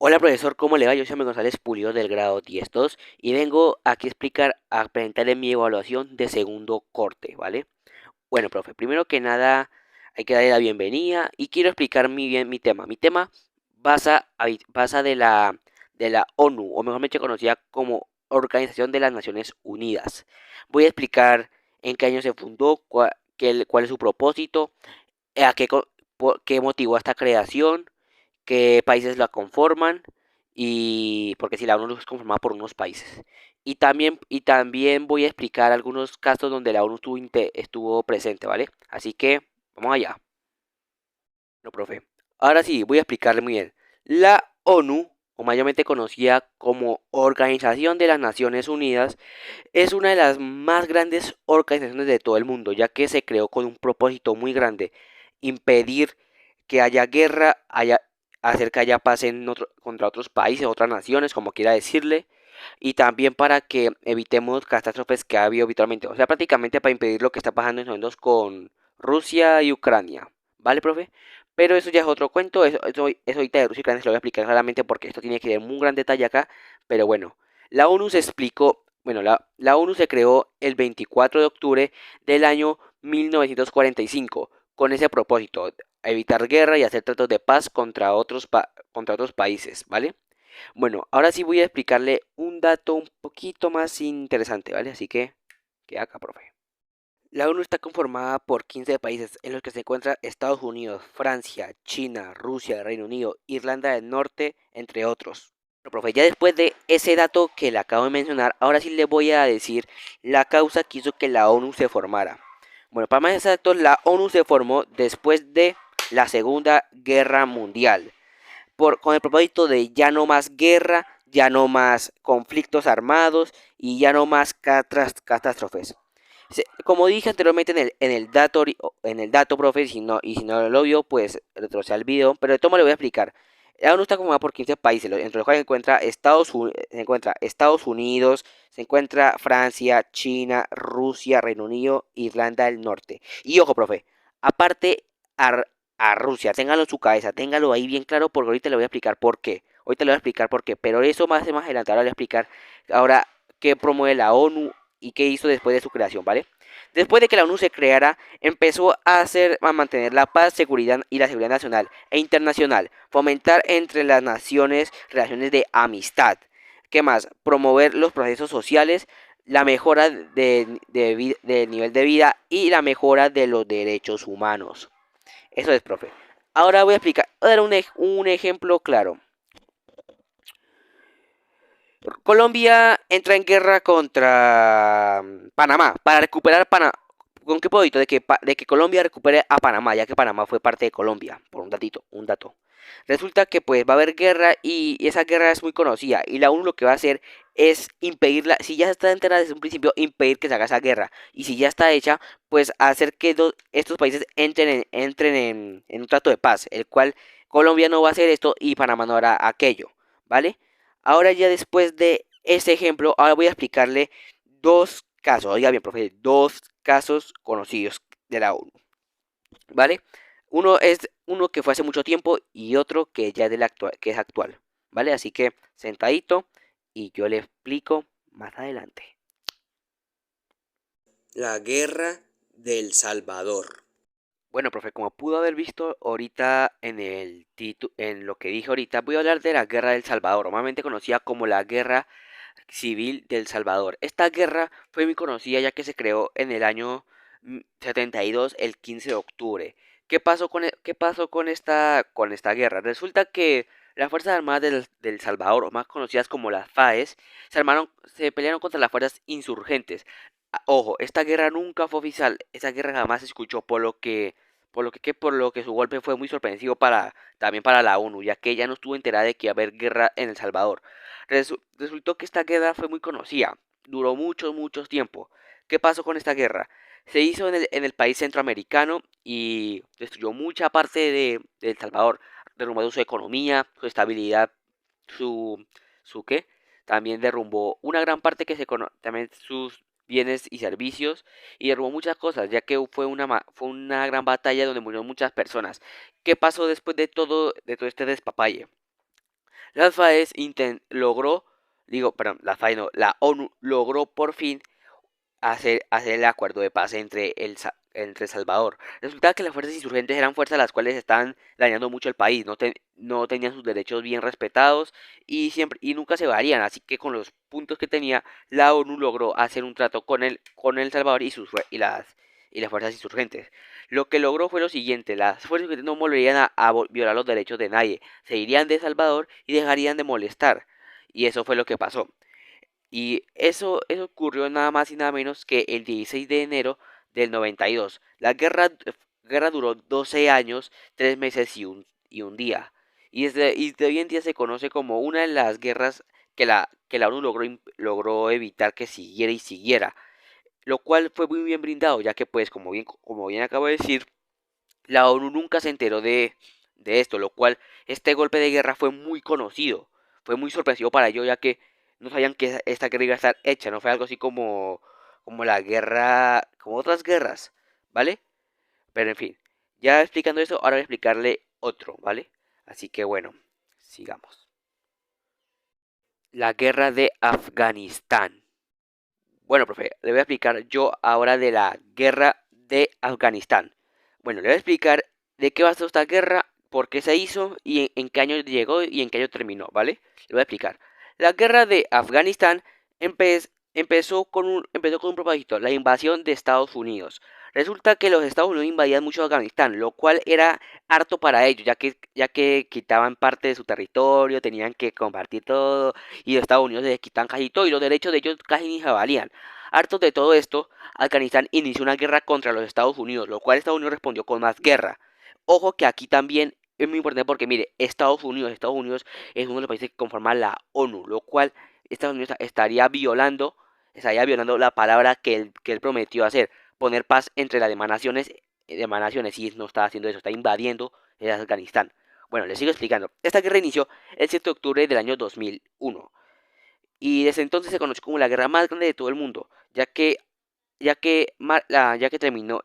Hola profesor, ¿cómo le va? Yo soy Samuel González Pulido del grado 10.2 y vengo aquí a presentarle mi evaluación de segundo corte, ¿vale? Bueno, profe, primero que nada hay que darle la bienvenida y quiero explicar bien mi tema. Mi tema basa de la ONU, o mejor conocida como Organización de las Naciones Unidas. Voy a explicar en qué año se fundó, cuál es su propósito, qué motivó esta creación, qué países la conforman y porque si la ONU es conformada por unos países. Y también voy a explicar algunos casos donde la ONU estuvo presente, ¿vale? Así que vamos allá. No, profe. Ahora sí, voy a explicarle muy bien. La ONU, o mayormente conocida como Organización de las Naciones Unidas, es una de las más grandes organizaciones de todo el mundo, ya que se creó con un propósito muy grande: impedir que haya guerra, hacer que haya paz contra otros países, otras naciones, como quiera decirle, y también para que evitemos catástrofes que ha habido habitualmente, o sea, prácticamente para impedir lo que está pasando en estos momentos con Rusia y Ucrania, ¿vale, profe? Pero eso ya es otro cuento, eso ahorita de Rusia y Ucrania se lo voy a explicar claramente porque esto tiene que ver un gran detalle acá, pero bueno, la ONU se explicó, bueno, la ONU se creó el 24 de octubre del año 1945 con ese propósito: evitar guerra y hacer tratos de paz contra otros países, ¿vale? Bueno, ahora sí voy a explicarle un dato un poquito más interesante, ¿vale? Así que, queda acá, profe. La ONU está conformada por 15 países en los que se encuentran Estados Unidos, Francia, China, Rusia, Reino Unido, Irlanda del Norte, entre otros. Bueno, profe, ya después de ese dato que le acabo de mencionar, ahora sí le voy a decir la causa que hizo que la ONU se formara. Bueno, para más exactos, la ONU se formó después de la Segunda Guerra Mundial, con el propósito de ya no más guerra, ya no más conflictos armados y ya no más catástrofes. Como dije anteriormente en el dato, profe, si no lo vio, pues retroceda al video, pero de todo modo le voy a explicar. La ONU está conformada por 15 países, entre los cuales se encuentra Estados Unidos, se encuentra Francia, China, Rusia, Reino Unido, Irlanda del Norte. Y ojo, profe, aparte a, a Rusia, téngalo en su cabeza, téngalo ahí bien claro porque ahorita le voy a explicar por qué. Ahorita le voy a explicar por qué, pero eso más adelante, ahora le voy a explicar ahora qué promueve la ONU y qué hizo después de su creación, ¿vale? Después de que la ONU se creara, empezó a mantener la paz, seguridad y la seguridad nacional e internacional, fomentar entre las naciones relaciones de amistad. ¿Qué más? Promover los procesos sociales, la mejora del nivel de vida y la mejora de los derechos humanos. Eso es, profe. Ahora voy a explicar, voy a dar un ejemplo claro. Colombia entra en guerra contra Panamá para recuperar Panamá. ¿Con qué propósito? De que Colombia recupere a Panamá, ya que Panamá fue parte de Colombia, por un dato. Resulta que pues va a haber guerra y esa guerra es muy conocida y la ONU lo que va a hacer es impedirla, si ya está enterada desde un principio, impedir que se haga esa guerra, y si ya está hecha, pues hacer que estos países entren en un trato de paz, el cual Colombia no va a hacer esto y Panamá no hará aquello, ¿vale? Ahora ya después de ese ejemplo, ahora voy a explicarle dos casos, oiga bien, profe, dos casos conocidos de la ONU, ¿vale? Uno es uno que fue hace mucho tiempo y otro que ya es que es actual, ¿vale? Así que sentadito y yo le explico más adelante. La guerra del Salvador. Bueno, profe, como pudo haber visto ahorita en lo que dije ahorita, voy a hablar de la guerra del Salvador, normalmente conocida como la guerra civil del Salvador. Esta guerra fue muy conocida ya que se creó en el año 72, el 15 de octubre. ¿Qué pasó con esta guerra? Resulta que las Fuerzas Armadas del Salvador, o más conocidas como las FAES, se pelearon contra las fuerzas insurgentes. Ojo, esta guerra nunca fue oficial, esa guerra jamás se escuchó, por lo que su golpe fue muy sorpresivo también para la ONU, ya que ella no estuvo enterada de que iba a haber guerra en El Salvador. Resultó que esta guerra fue muy conocida, duró mucho tiempo. ¿Qué pasó con esta guerra? Se hizo en el país centroamericano y destruyó mucha parte de El Salvador, derrumbando su economía, su estabilidad, su, su qué, también derrumbó una gran parte también sus bienes y servicios, y derrumbó muchas cosas, ya que fue una gran batalla donde murieron muchas personas. ¿Qué pasó después de todo este despapalle? Las FAES logró, digo, perdón, las FAES no, la ONU logró por fin hacer el acuerdo de paz entre Salvador. Resulta que las fuerzas insurgentes eran fuerzas las cuales estaban dañando mucho el país, no tenían sus derechos bien respetados y nunca se varían, así que con los puntos que tenía, la ONU logró hacer un trato con el Salvador y las fuerzas insurgentes. Lo que logró fue lo siguiente: las fuerzas insurgentes no volverían a violar los derechos de nadie, se irían de Salvador y dejarían de molestar. Y eso fue lo que pasó. Y eso ocurrió nada más y nada menos que el 16 de enero del 92. Guerra duró 12 años, 3 meses y un día. Y de hoy en día se conoce como una de las guerras que la ONU logró evitar que siguiera y siguiera. Lo cual fue muy bien brindado, ya que pues como bien acabo de decir, la ONU nunca se enteró de esto, lo cual este golpe de guerra fue muy conocido, fue muy sorpresivo para ellos, ya que no sabían que esta guerra iba a estar hecha, no fue algo así como la guerra, como otras guerras, ¿vale? Pero en fin, ya explicando eso, ahora voy a explicarle otro, ¿vale? Así que bueno, sigamos. La guerra de Afganistán. Bueno, profe, le voy a explicar yo ahora de la guerra de Afganistán. Bueno, le voy a explicar de qué va esta guerra, por qué se hizo y en qué año llegó y en qué año terminó, ¿vale? Le voy a explicar. La guerra de Afganistán empezó con un propósito: la invasión de Estados Unidos. Resulta que los Estados Unidos invadían mucho Afganistán, lo cual era harto para ellos, ya que quitaban parte de su territorio, tenían que compartir todo, y los Estados Unidos les quitan casi todo, y los derechos de ellos casi ni se valían. Hartos de todo esto, Afganistán inició una guerra contra los Estados Unidos, lo cual Estados Unidos respondió con más guerra. Ojo que aquí también es muy importante porque mire, Estados Unidos es uno de los países que conforman la ONU, lo cual Estados Unidos estaría violando la palabra que él prometió hacer: poner paz entre las demás naciones, y no está haciendo eso, está invadiendo Afganistán. Bueno, les sigo explicando. Esta guerra inició el 7 de octubre del año 2001 y desde entonces se conoció como la guerra más grande de todo el mundo, ya que terminó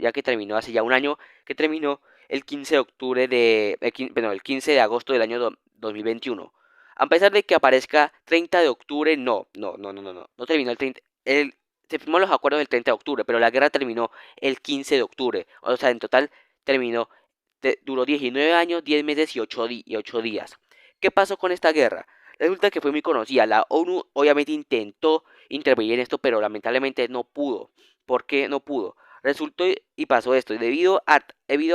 hace ya un año, que terminó el 15 de octubre el 15 de agosto del año 2021. A pesar de que aparezca 30 de octubre, no terminó se firmó los acuerdos del 30 de octubre, pero la guerra terminó el 15 de octubre. O sea, en total terminó, duró 19 años, 10 meses y 8 días. ¿Qué pasó con esta guerra? Resulta que fue muy conocida. La ONU obviamente intentó intervenir en esto, pero lamentablemente no pudo. ¿Por qué no pudo? Resultó y pasó esto. Y debido a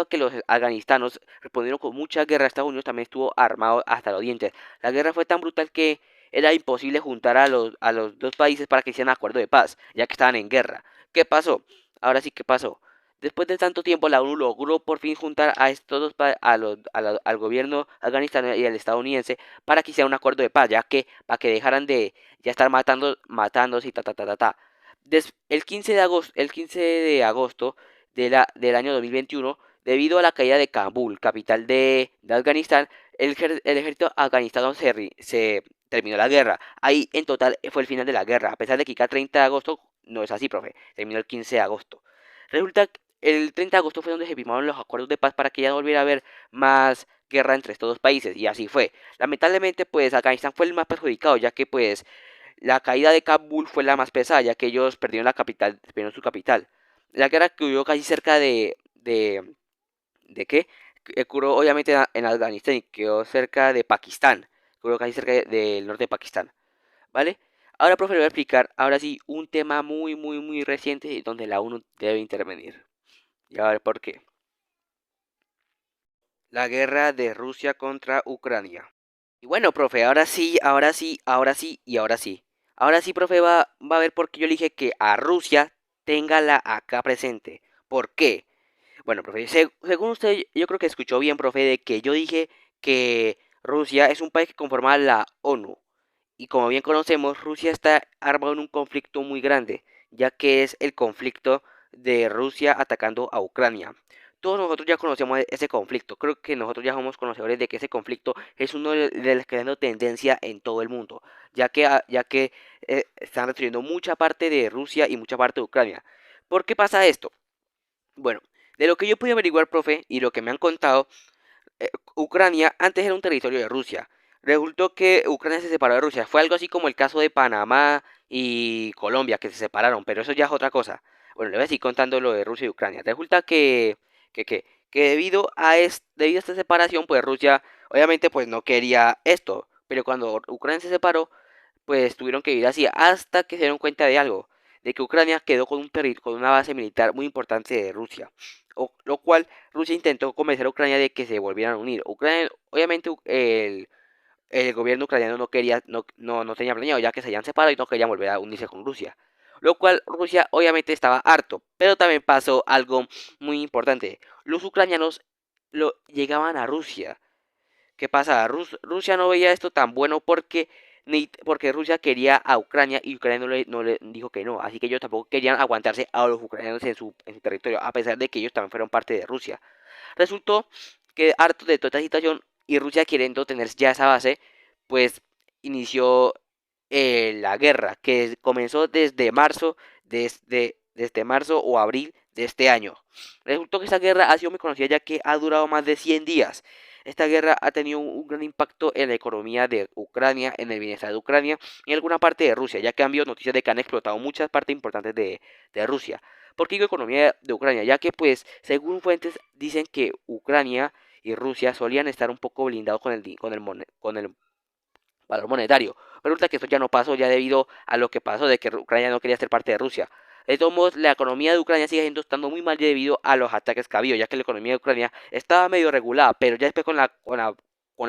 que los afganistanos respondieron con mucha guerra, Estados Unidos también estuvo armado hasta los dientes. La guerra fue tan brutal que era imposible juntar a los dos países para que hicieran un acuerdo de paz, ya que estaban en guerra. ¿Qué pasó? Ahora sí, ¿qué pasó? Después de tanto tiempo, la ONU logró por fin juntar a estos al gobierno afganistano y al estadounidense para que hicieran un acuerdo de paz, para que dejaran de ya estar matándose y ta ta ta ta ta. El 15 de agosto del año 2021, debido a la caída de Kabul, capital de Afganistán, el ejército afganistano se terminó la guerra. Ahí en total fue el final de la guerra, a pesar de que cada 30 de agosto no es así, profe, terminó el 15 de agosto. Resulta que el 30 de agosto fue donde se firmaron los acuerdos de paz para que ya no volviera a haber más guerra entre estos dos países, y así fue. Lamentablemente, pues Afganistán fue el más perjudicado, ya que pues la caída de Kabul fue la más pesada, ya que ellos perdieron su capital. La guerra que hubo casi cerca ¿de qué? Que ocurrió obviamente en Afganistán y quedó cerca de Pakistán, ocurrió casi cerca del norte de Pakistán, ¿vale? Ahora, profe, le voy a explicar, ahora sí, un tema muy reciente donde la ONU debe intervenir. Y a ver por qué. La guerra de Rusia contra Ucrania. Y bueno, profe, ahora sí. Ahora sí, profe, va a ver por qué yo le dije que a Rusia téngala acá presente. ¿Por qué? Bueno, profe, según usted, yo creo que escuchó bien, profe, de que yo dije que Rusia es un país que conforma la ONU. Y como bien conocemos, Rusia está armado en un conflicto muy grande, ya que es el conflicto de Rusia atacando a Ucrania. Todos nosotros ya conocemos ese conflicto. Creo que nosotros ya somos conocedores de que ese conflicto es uno de los que está dando tendencia en todo el mundo, ya que están destruyendo mucha parte de Rusia y mucha parte de Ucrania. ¿Por qué pasa esto? Bueno, de lo que yo pude averiguar, profe, y lo que me han contado, Ucrania antes era un territorio de Rusia. Resultó que Ucrania se separó de Rusia. Fue algo así como el caso de Panamá y Colombia, que se separaron, pero eso ya es otra cosa. Bueno, le voy a seguir contando lo de Rusia y Ucrania. Resulta que, que, que debido a esta separación, pues Rusia obviamente pues no quería esto. Pero cuando Ucrania se separó, pues tuvieron que vivir así hasta que se dieron cuenta de algo, de que Ucrania quedó con una base militar muy importante de Rusia, lo cual Rusia intentó convencer a Ucrania de que se volvieran a unir. Ucrania, obviamente el gobierno ucraniano no quería, no tenía planeado, ya que se habían separado y no querían volver a unirse con Rusia. Lo cual Rusia obviamente estaba harto, pero también pasó algo muy importante. Los ucranianos llegaban a Rusia. ¿Qué pasa? Rusia no veía esto tan bueno porque Rusia quería a Ucrania y Ucrania no le dijo que no. Así que ellos tampoco querían aguantarse a los ucranianos en su territorio, a pesar de que ellos también fueron parte de Rusia. Resultó que harto de toda esta situación y Rusia queriendo tener ya esa base, pues inició la guerra que comenzó desde marzo o abril de este año. Resultó que esta guerra ha sido muy conocida ya que ha durado más de 100 días. Esta guerra ha tenido un gran impacto en la economía de Ucrania, en el bienestar de Ucrania y en alguna parte de Rusia, ya que han habido noticias de que han explotado muchas partes importantes de Rusia. ¿Por qué digo economía de Ucrania? Ya que pues según fuentes dicen que Ucrania y Rusia solían estar un poco blindados con el valor monetario. Pero resulta que eso ya no pasó ya debido a lo que pasó de que Ucrania no quería ser parte de Rusia. De todos modos, la economía de Ucrania sigue estando muy mal debido a los ataques que ha habido, ya que la economía de Ucrania estaba medio regulada, pero ya después con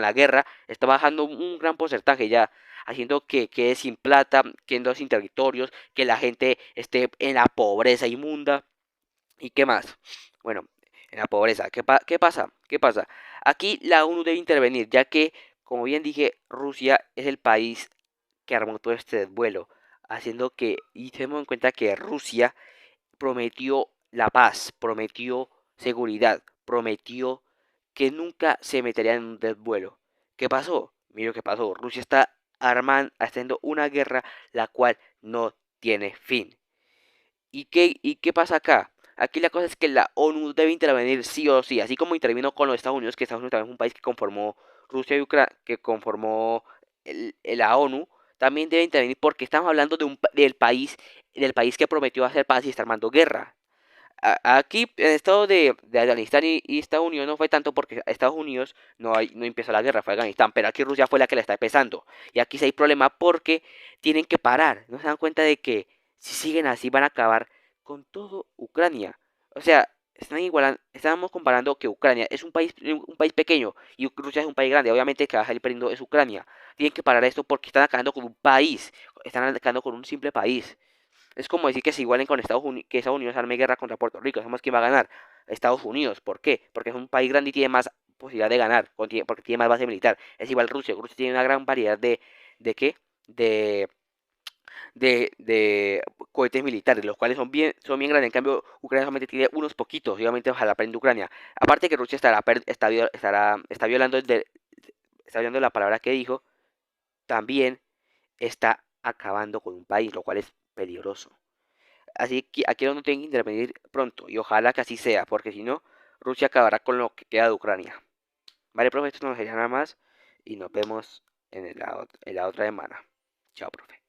la guerra está bajando un gran porcentaje ya, haciendo que quede sin plata, quedando sin territorios, que la gente esté en la pobreza inmunda. ¿Y qué más? Bueno, en la pobreza. ¿Qué pasa? ¿Qué pasa? Aquí la ONU debe intervenir, ya que, como bien dije, Rusia es el país que armó todo este desvuelo, haciendo y tenemos en cuenta que Rusia prometió la paz, prometió seguridad, prometió que nunca se metería en un desvuelo. ¿Qué pasó? Mira lo que pasó. Rusia está haciendo una guerra la cual no tiene fin. ¿Y qué pasa acá? Aquí la cosa es que la ONU debe intervenir sí o sí, así como intervino con los Estados Unidos, que Estados Unidos también es un país que conformó Rusia y Ucrania, que conformó la ONU, también debe intervenir porque estamos hablando del país que prometió hacer paz y está armando guerra. Aquí en el estado de Afganistán y Estados Unidos no fue tanto porque Estados Unidos no empezó la guerra, fue Afganistán, pero aquí Rusia fue la que la está empezando. Y aquí sí hay problema porque tienen que parar. No se dan cuenta de que si siguen así van a acabar con todo Ucrania. O sea, estamos comparando que Ucrania es un país pequeño y Rusia es un país grande. Obviamente que va a salir perdiendo es Ucrania. Tienen que parar esto porque están acabando con un país. Están acabando con un simple país. Es como decir que se igualen con Estados Unidos, que Estados Unidos arme guerra contra Puerto Rico. Sabemos quién va a ganar. Estados Unidos. ¿Por qué? Porque es un país grande y tiene más posibilidad de ganar, porque tiene más base militar. Es igual Rusia. Rusia tiene una gran variedad ¿de qué? De, de cohetes militares, los cuales son bien grandes. En cambio, Ucrania solamente tiene unos poquitos. Y obviamente ojalá aprenda Ucrania. Aparte que Rusia está violando la palabra que dijo, también está acabando con un país, lo cual es peligroso. Así que aquí no tienen que intervenir pronto y ojalá que así sea, porque si no, Rusia acabará con lo que queda de Ucrania. Vale, profe, esto no sería nada más y nos vemos en la otra semana. Chao, profe.